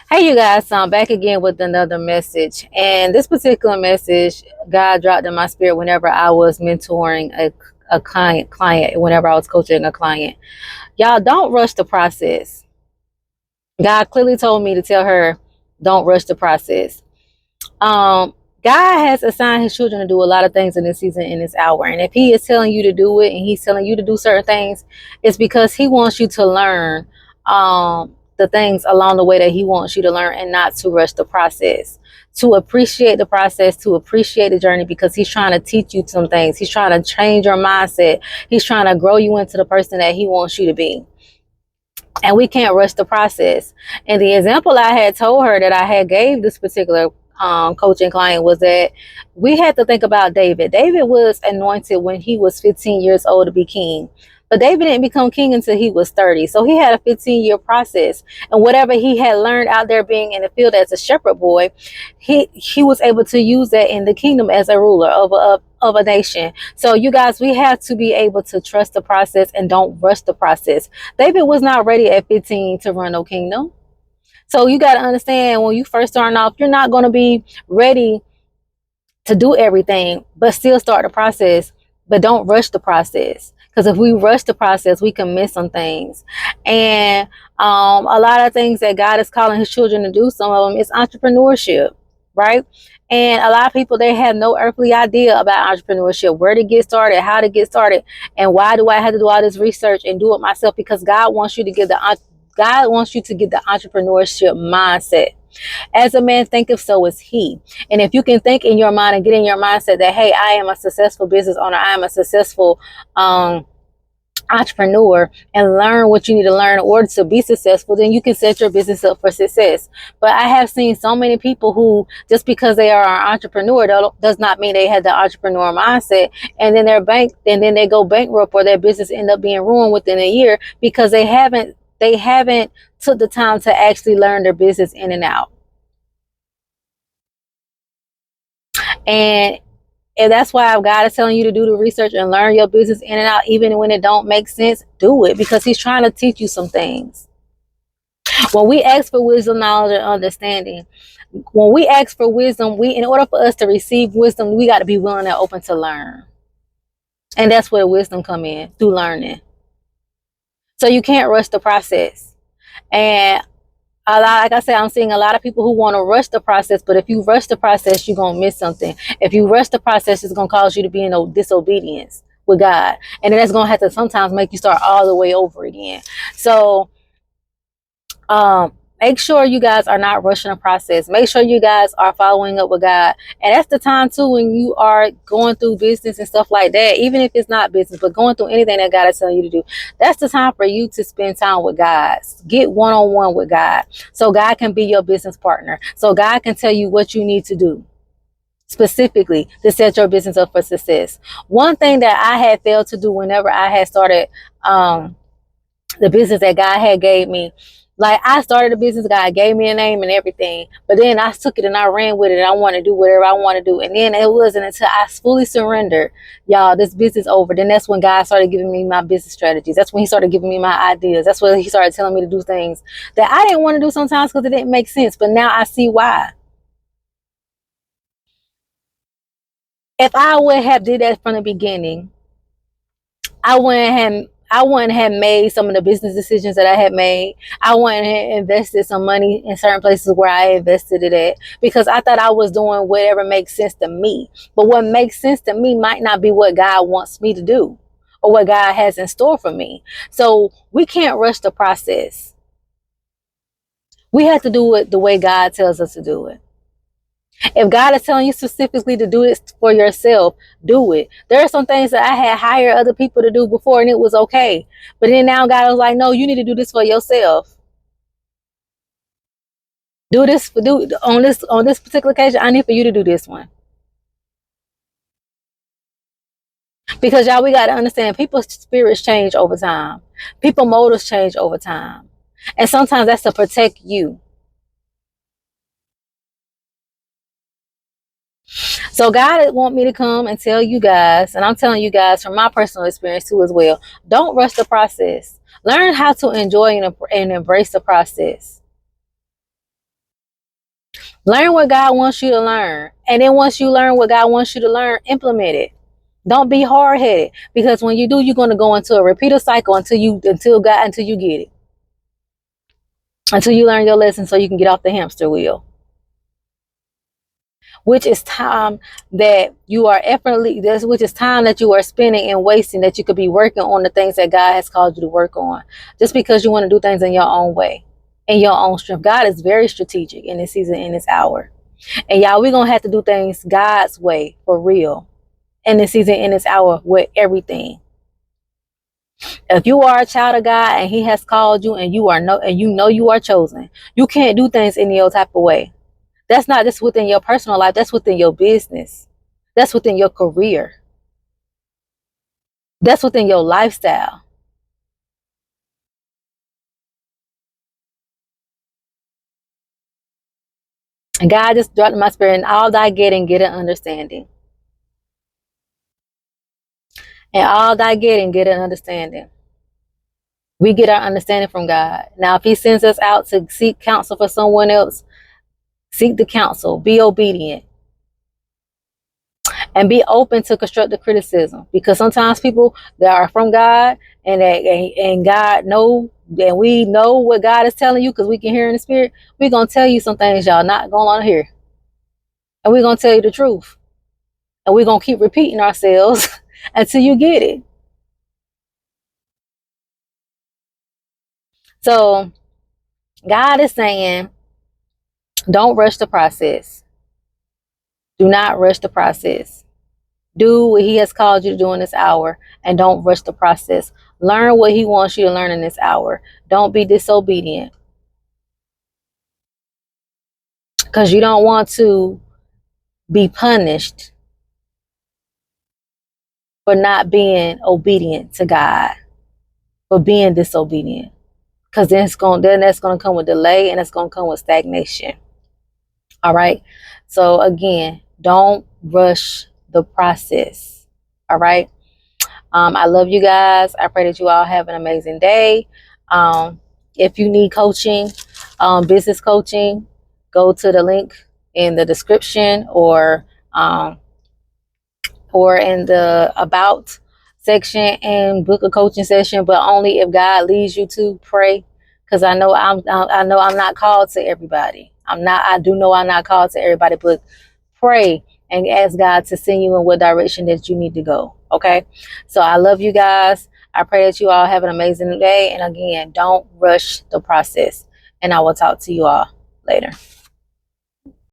Hey, you guys, so I'm back again with another message. And this particular message, God dropped in my spirit whenever I was mentoring a client, whenever I was coaching a client. Y'all don't rush the process. God clearly told me to tell her, don't rush the process. Um, God has assigned his children to do a lot of things in this season, in this hour. And if he is telling you to do it and he's telling you to do certain things, it's because he wants you to learn the things along the way that he wants you to learn, and not to rush the process. To appreciate the process, to appreciate the journey, because he's trying to teach you some things. He's trying to change your mindset. He's trying to grow you into the person that he wants you to be. And we can't rush the process. And the example I had told her that I had gave this particular coaching client was that we had to think about David. David was anointed when he was 15 years old to be king. But David didn't become king until he was 30. So he had a 15-year process. And whatever he had learned out there being in the field as a shepherd boy, he was able to use that in the kingdom as a ruler of a nation. So you guys, we have to be able to trust the process and don't rush the process. David was not ready at 15 to run no kingdom. So you got to understand, when you first starting off, you're not going to be ready to do everything, but still start the process. But don't rush the process, because if we rush the process, we can miss some things. And a lot of things that God is calling his children to do, some of them is entrepreneurship, right? And a lot of people, they have no earthly idea about entrepreneurship, where to get started, how to get started, and why do I have to do all this research and do it myself? Because God wants you to get the entrepreneurship mindset. As a man thinketh, so is he. And if you can think in your mind and get in your mindset that, hey, I am a successful business owner, I am a successful entrepreneur, and learn what you need to learn in order to be successful, then you can set your business up for success. But I have seen so many people who, just because they are an entrepreneur, does not mean they have the entrepreneur mindset, and then they go bankrupt, or their business end up being ruined within a year, because they haven't took the time to actually learn their business in and out. And that's why God is telling you to do the research and learn your business in and out, even when it don't make sense. Do it, because he's trying to teach you some things. When we ask for wisdom, knowledge, and understanding, when we ask for wisdom, in order for us to receive wisdom, we got to be willing and open to learn. And that's where wisdom come in, through learning. So you can't rush the process. And like I said, I'm seeing a lot of people who want to rush the process, but if you rush the process, you're going to miss something. If you rush the process, it's going to cause you to be in disobedience with God. And then that's going to have to sometimes make you start all the way over again. So make sure you guys are not rushing the process. Make sure you guys are following up with God. And that's the time too, when you are going through business and stuff like that, even if it's not business, but going through anything that God is telling you to do, that's the time for you to spend time with God. Get one-on-one with God, so God can be your business partner, so God can tell you what you need to do specifically to set your business up for success. One thing that I had failed to do whenever I had started the business that God had gave me, like, I started a business, God gave me a name and everything, but then I took it and I ran with it, and I want to do whatever I want to do. And then it wasn't until I fully surrendered, y'all, this business over, then that's when God started giving me my business strategies. That's when he started giving me my ideas. That's when he started telling me to do things that I didn't want to do sometimes, because it didn't make sense, but now I see why. If I would have did that from the beginning, I wouldn't have made some of the business decisions that I had made. I wouldn't have invested some money in certain places where I invested it at, because I thought I was doing whatever makes sense to me. But what makes sense to me might not be what God wants me to do, or what God has in store for me. So we can't rush the process. We have to do it the way God tells us to do it. If God is telling you specifically to do it for yourself, do it. There are some things that I had hired other people to do before, and it was okay. But then now God was like, no, you need to do this for yourself. On this particular occasion, I need for you to do this one. Because y'all, we got to understand, people's spirits change over time. People's motives change over time. And sometimes that's to protect you. So God want me to come and tell you guys, and I'm telling you guys from my personal experience too as well, don't rush the process. Learn how to enjoy and embrace the process. Learn what God wants you to learn. And then once you learn what God wants you to learn, implement it. Don't be hard headed, because when you do, you're going to go into a repeater cycle until you get it, until you learn your lesson, so you can get off the hamster wheel. Which is time that you are which is time that you are spending and wasting, that you could be working on the things that God has called you to work on, just because you want to do things in your own way, in your own strength. God is very strategic in this season, in this hour. And y'all, we're going to have to do things God's way for real in this season, in this hour, with everything. If you are a child of God and He has called you, and you know you are chosen, you can't do things any old type of way. That's not just within your personal life. That's within your business. That's within your career. That's within your lifestyle. And God just dropped in my spirit, and all thy getting, get an understanding. And all thy getting, get an understanding. We get our understanding from God. Now, if He sends us out to seek counsel for someone else, seek the counsel. Be obedient. And be open to constructive criticism, because sometimes people that are from God, and God know, and we know what God is telling you, because we can hear in the spirit, we're going to tell you some things y'all not going to hear. And we're going to tell you the truth. And we're going to keep repeating ourselves until you get it. So God is saying, don't rush the process. Do not rush the process. Do what He has called you to do in this hour, and don't rush the process. Learn what He wants you to learn in this hour. Don't be disobedient, because you don't want to be punished for not being obedient to God, for being disobedient. Because then that's going to come with delay, and it's going to come with stagnation. All right. So again, don't rush the process. All right. I love you guys. I pray that you all have an amazing day. If you need coaching, business coaching, go to the link in the description, or in the about section, and book a coaching session, but only if God leads you to. Pray, because I know I'm not called to everybody. I do know I'm not called to everybody, but pray and ask God to send you in what direction that you need to go. Okay. So I love you guys. I pray that you all have an amazing day. And again, don't rush the process. And I will talk to you all later.